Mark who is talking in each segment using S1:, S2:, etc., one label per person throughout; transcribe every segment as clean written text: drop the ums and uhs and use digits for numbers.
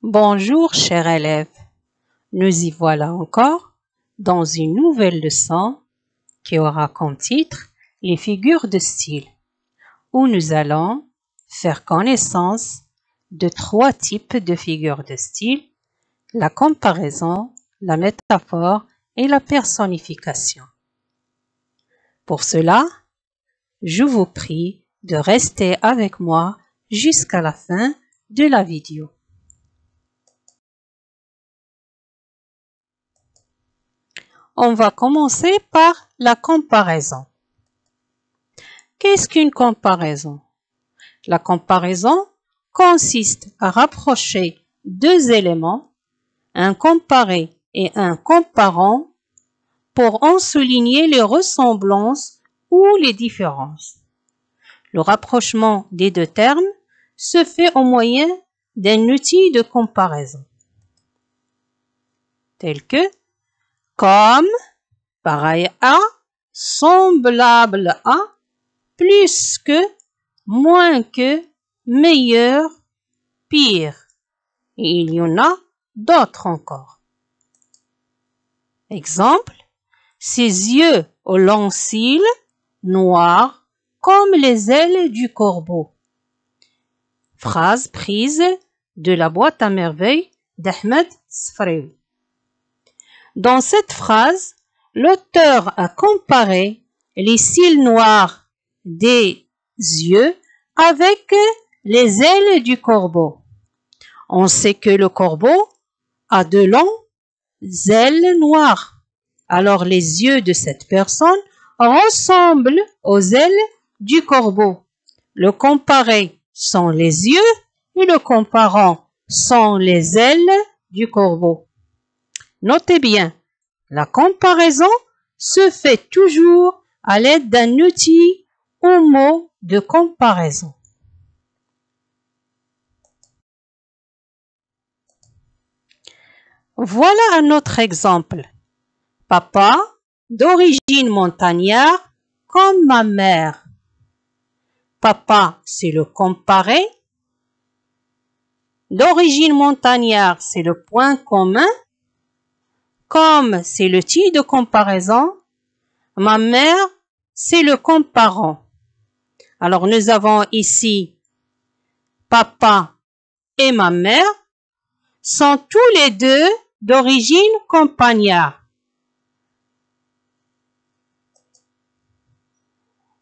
S1: Bonjour chers élèves, nous y voilà encore dans une nouvelle leçon qui aura comme titre les figures de style, où nous allons faire connaissance de 3 types de figures de style, la comparaison, la métaphore et la personnification. Pour cela, je vous prie de rester avec moi jusqu'à la fin de la vidéo. On va commencer par la comparaison. Qu'est-ce qu'une comparaison? La comparaison consiste à rapprocher 2 éléments, un comparé et un comparant, pour en souligner les ressemblances ou les différences. Le rapprochement des 2 termes se fait au moyen d'un outil de comparaison, tel que comme, pareil à, semblable à, plus que, moins que, meilleur, pire. Et il y en a d'autres encore. Exemple, ses yeux aux longs cils noirs comme les ailes du corbeau. Phrase prise de la boîte à merveilles d'Ahmed Sfraoui. Dans cette phrase, l'auteur a comparé les cils noirs des yeux avec les ailes du corbeau. On sait que le corbeau a de longues ailes noires. Alors les yeux de cette personne ressemblent aux ailes du corbeau. Le comparé sont les yeux et le comparant sont les ailes du corbeau. Notez bien, la comparaison se fait toujours à l'aide d'un outil ou mot de comparaison. Voilà un autre exemple. Papa, d'origine montagnard, comme ma mère. Papa, c'est le comparé. D'origine montagnard, c'est le point commun. Comme, c'est l'outil de comparaison. Ma mère, c'est le comparant. Alors, nous avons ici papa et ma mère sont tous les deux d'origine campagnard.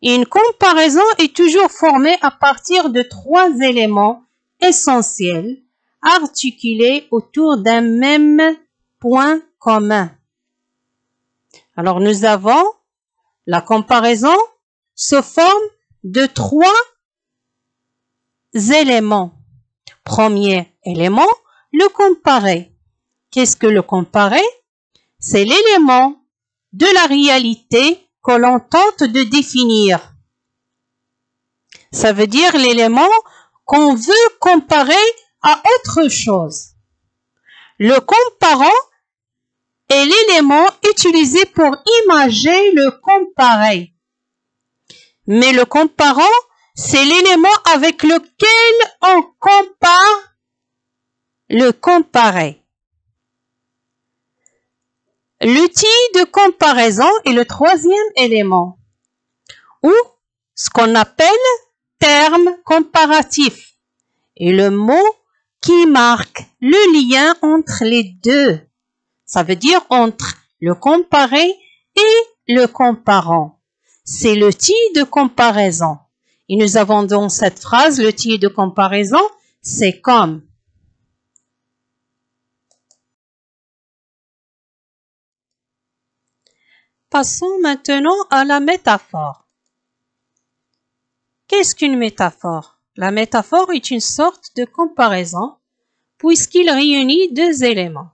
S1: Une comparaison est toujours formée à partir de 3 éléments essentiels articulés autour d'un même point commun. Alors nous avons la comparaison se forme de 3 éléments. Premier élément, le comparé. Qu'est-ce que le comparé? C'est l'élément de la réalité que l'on tente de définir. Ça veut dire l'élément qu'on veut comparer à autre chose. Le comparant est l'élément utilisé pour imager le comparé. Mais le comparant, c'est l'élément avec lequel on compare le comparé. L'outil de comparaison est le 3e élément, ou ce qu'on appelle terme comparatif, et le mot qui marque le lien entre les deux. Ça veut dire entre le comparé et le comparant. C'est l'outil de comparaison. Et nous avons dans cette phrase l'outil de comparaison, c'est comme. Passons maintenant à la métaphore. Qu'est-ce qu'une métaphore? La métaphore est une sorte de comparaison puisqu'il réunit 2 éléments,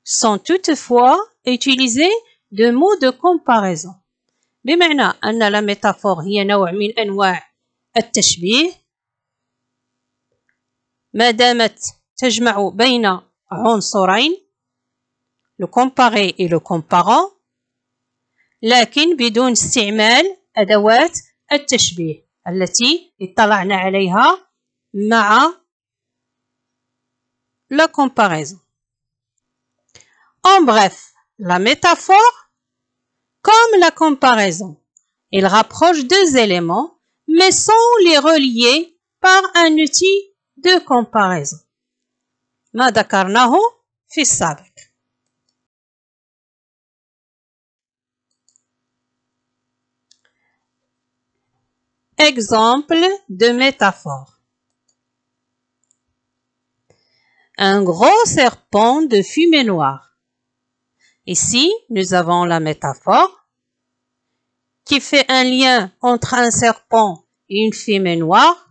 S1: sans toutefois utiliser de mots de comparaison. بمعنى أن la métaphore هي نوع من أنواع التشبيه ما دامت تجمع بين عنصرين le comparé et le comparant لكن بدون استعمال أدوات التشبيه التي اطلعنا عليها مع la comparaison. En bref, la métaphore, comme la comparaison, elle rapproche deux éléments, mais sans les relier par un outil de comparaison. ما ذكرناه في السابق. Exemple de métaphore. Un gros serpent de fumée noire. Ici, nous avons la métaphore qui fait un lien entre un serpent et une fumée noire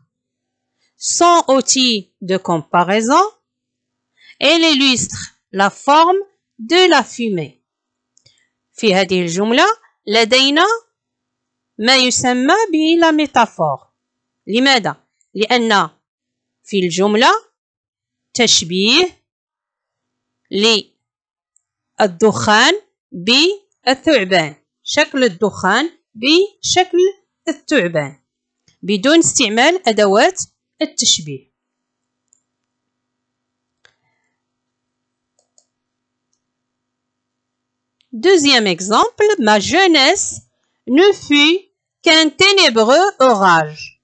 S1: sans outil de comparaison. Elle illustre la forme de la fumée. في هذه الجملة لدينا ما يسمى بلا ميتافور. لماذا؟ لأن في الجملة تشبيه للدخان بالثعبان، شكل الدخان بشكل الثعبان بدون استعمال أدوات التشبيه. Deuxième exemple, ma jeunesse ne fut qu'un ténébreux orage.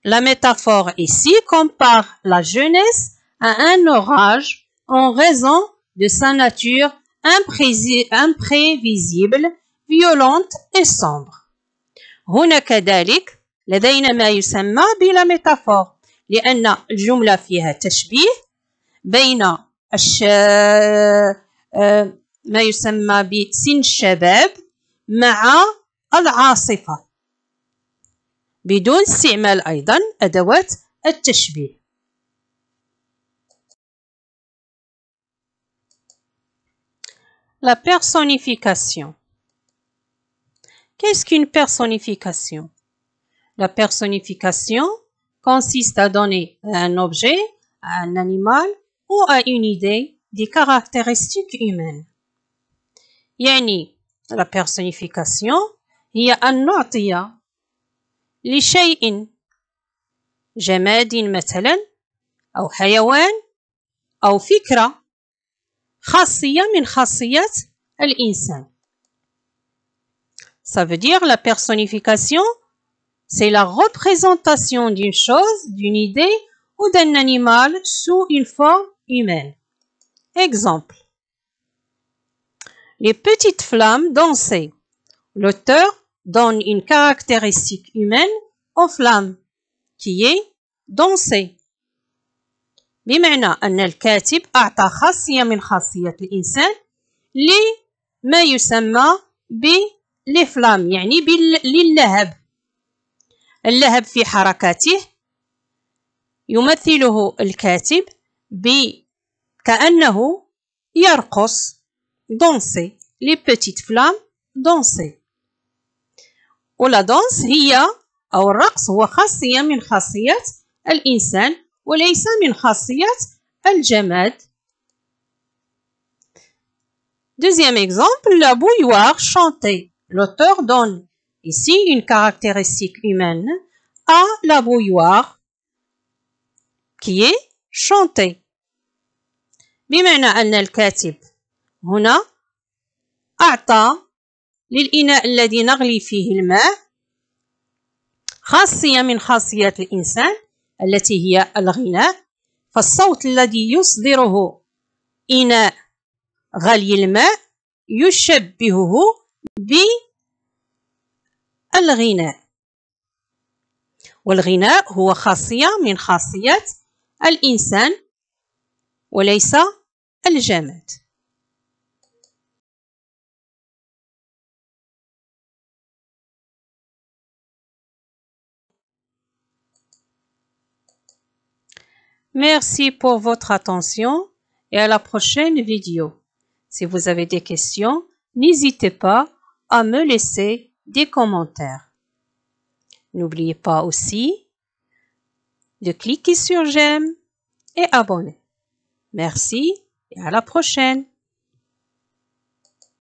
S1: La métaphore ici compare la jeunesse à un orage en raison de sa nature imprévisible, violente et sombre. هنا كذلك لدينا ما يسمى بلا ميتافور لأن الجملة فيها تشبيه بين ما يسمى بسن الشباب مع العاصفة بدون استعمال أيضا أدوات التشبيه. La personnification. Qu'est-ce qu'une personnification? La personnification consiste à donner à un objet, à un animal ou à une idée des caractéristiques humaines. يعني la personnification هي أن نعطي لشيء جماد مثلا أو حيوان أو فكرة خاصية من خاصيات الإنسان. Ça veut dire la personnification, c'est la représentation d'une chose, d'une idée ou d'un animal sous une forme humaine. Exemple. Les petites flammes dansaient. L'auteur donne une caractéristique humaine aux flammes qui est danser. بمعنى أن الكاتب أعطى خاصية من خاصيات الإنسان لما يسمى بالفلام يعني للهب. اللهب في حركاته يمثله الكاتب كأنه يرقص danser. Les petites flammes danser. ولا danse هي أو الرقص هو خاصية من خاصيات الإنسان وليس من خاصيات الجماد. Deuxième exemple, la bouilloire chantait. L'auteur donne ici une caractéristique humaine à la bouilloire qui est chantée. بمعنى أن الكاتب هنا أعطى للإناء الذي نغلي فيه الماء خاصية من خاصيات الإنسان التي هي الغناء، فالصوت الذي يصدره إناء غلي الماء يشبهه بالغناء، والغناء هو خاصية من خاصيات الإنسان وليس الجماد. Merci pour votre attention et à la prochaine vidéo. Si vous avez des questions, n'hésitez pas à me laisser des commentaires. N'oubliez pas aussi de cliquer sur j'aime et abonner. Merci et à la prochaine.